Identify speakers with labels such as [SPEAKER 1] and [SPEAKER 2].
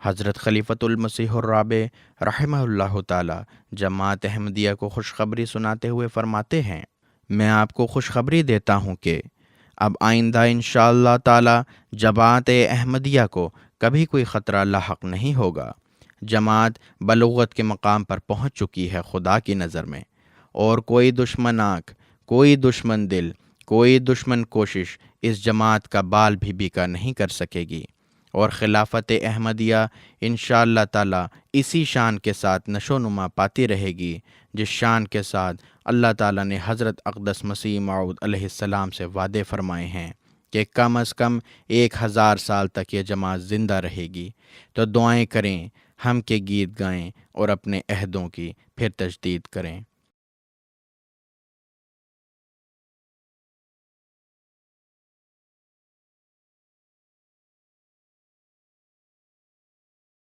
[SPEAKER 1] حضرت خلیفۃ المسیح الرابع رحمہ اللہ تعالی جماعت احمدیہ کو خوشخبری سناتے ہوئے فرماتے ہیں، میں آپ کو خوشخبری دیتا ہوں کہ اب آئندہ انشاءاللہ تعالی جماعت احمدیہ کو کبھی کوئی خطرہ لاحق نہیں ہوگا۔ جماعت بلوغت کے مقام پر پہنچ چکی ہے خدا کی نظر میں، اور کوئی دشمن آنکھ، کوئی دشمن دل، کوئی دشمن کوشش اس جماعت کا بال بھی بیکا نہیں کر سکے گی، اور خلافت احمدیہ انشاءاللہ تعالی اسی شان کے ساتھ نشو و نما پاتی رہے گی جس شان کے ساتھ اللہ تعالیٰ نے حضرت اقدس مسیح موعود علیہ السلام سے وعدے فرمائے ہیں کہ کم از کم 1000 سال تک یہ جماعت زندہ رہے گی۔ تو دعائیں کریں، ہم کے گیت گائیں اور اپنے عہدوں کی پھر تجدید کریں۔